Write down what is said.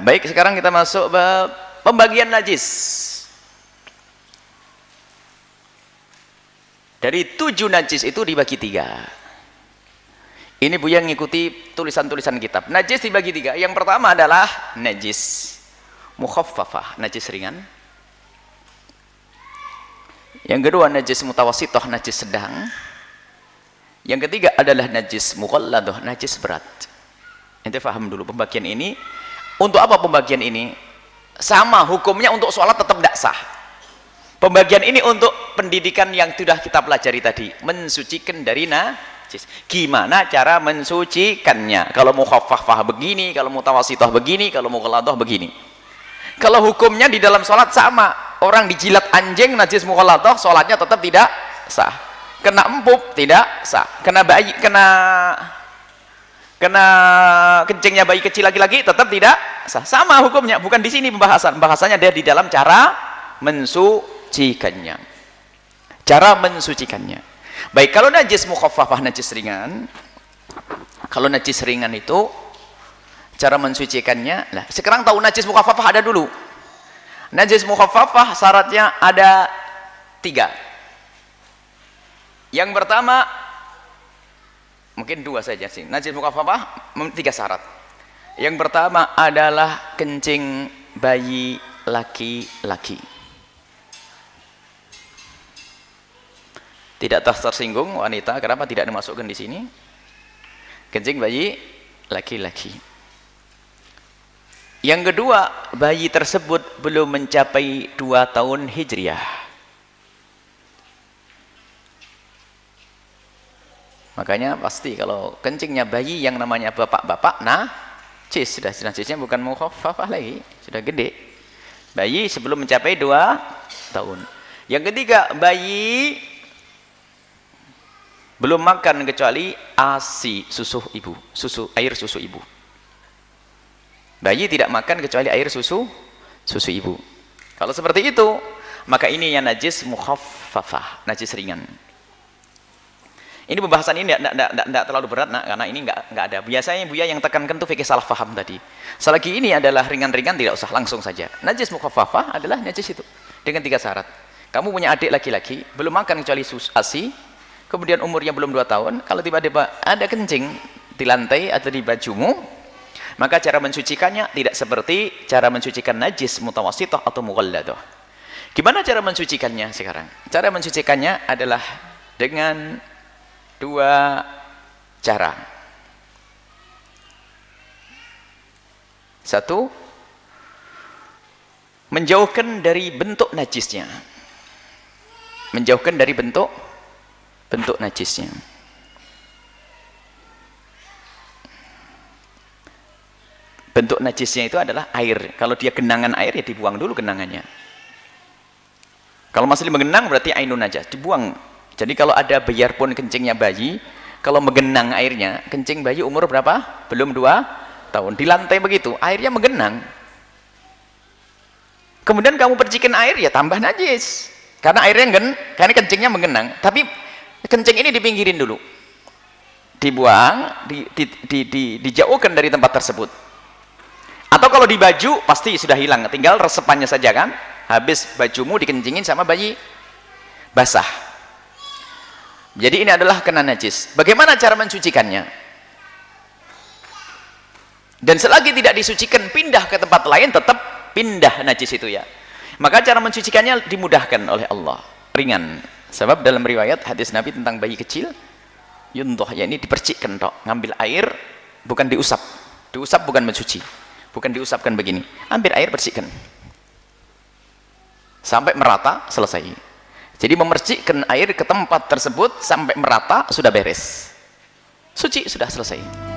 Baik, sekarang kita masuk pembagian najis. Dari 7 najis itu dibagi 3. Ini Buya ngikuti tulisan-tulisan kitab. Najis dibagi 3. Yang pertama adalah najis mukhaffafah, najis ringan. Yang kedua najis mutawassithah, najis sedang. Yang ketiga adalah najis mughalladah, najis berat. Ente paham dulu pembagian ini. Untuk apa pembagian ini? Sama hukumnya untuk sholat tetap tidak sah. Pembagian ini untuk pendidikan yang sudah kita pelajari tadi, mensucikan dari najis. Gimana cara mensucikannya? Kalau mukhaffafah begini, kalau mutawassithah begini, kalau mughalladah begini. Kalau hukumnya di dalam sholat sama. Orang dijilat anjing najis mughalladah, sholatnya tetap tidak sah. Kena empuk tidak sah. Kena bayi, kena kencingnya bayi kecil lagi-lagi tetap tidak sah. Sama hukumnya, bukan di sini pembahasan. Bahasannya dia di dalam cara mensucikannya. Cara mensucikannya. Baik, kalau najis mukhaffafah, najis ringan. Kalau najis ringan itu cara mensucikannya. Nah, sekarang tahu najis mukhaffafah ada dulu. Najis mukhaffafah syaratnya ada 3. Yang pertama, mungkin 2 saja sih. Najis mukhaffafah 3 syarat. Yang pertama adalah kencing bayi laki-laki. Tidak tersinggung wanita, kenapa tidak dimasukkan di sini? Kencing bayi laki-laki. Yang kedua, bayi tersebut belum mencapai 2 tahun hijriah. Makanya pasti kalau kencingnya bayi yang namanya bapak-bapak, najis, sudah najisnya bukan mukhaffafah lagi, sudah gede. Bayi sebelum mencapai 2 tahun. Yang ketiga, bayi belum makan kecuali ASI, air susu ibu. Bayi tidak makan kecuali air susu ibu. Kalau seperti itu, maka ini yang najis mukhaffafah, najis ringan. Ini pembahasan ini tidak terlalu berat, karena ini nggak ada. Biasanya Buya yang tekankan tuh fikih salah paham tadi. Selagi ini adalah ringan-ringan, tidak usah langsung saja. Najis mukhaffafah adalah najis itu dengan 3 syarat. Kamu punya adik laki-laki, belum makan kecuali susu ASI, kemudian umurnya belum 2 tahun, kalau tiba-tiba ada kencing di lantai atau di bajumu, maka cara mensucikannya tidak seperti cara mensucikan najis mutawassithah atau mughalladah. Gimana cara mensucikannya sekarang? Cara mensucikannya adalah dengan 2 cara. 1, menjauhkan dari bentuk najisnya. Menjauhkan dari bentuk najisnya. Bentuk najisnya itu adalah air. Kalau dia genangan air, ya dibuang dulu genangannya. Kalau masih menggenang berarti ainun najas, dibuang. Jadi kalau ada biarpun kencingnya bayi, kalau menggenang airnya, kencing bayi umur berapa? Belum 2 tahun. Di lantai begitu, airnya menggenang. Kemudian kamu percikin air, ya tambah najis. Karena airnya karena kencingnya menggenang. Tapi kencing ini dipinggirin dulu. Dibuang, dijauhkan dari tempat tersebut. Atau kalau di baju pasti sudah hilang, tinggal resepannya saja kan. Habis bajumu dikencingin sama bayi basah. Jadi ini adalah kena najis. Bagaimana cara mensucikannya? Dan selagi tidak disucikan, pindah ke tempat lain, tetap pindah najis itu ya. Maka cara mensucikannya dimudahkan oleh Allah, ringan. Sebab dalam riwayat hadis Nabi tentang bayi kecil, yundoh, ya ini dipercikkan tok, ngambil air, bukan diusap. Diusap bukan mensuci. Bukan diusapkan begini, ambil air bersihkan sampai merata, selesai. Jadi memercikkan air ke tempat tersebut sampai merata, sudah beres, suci, sudah selesai.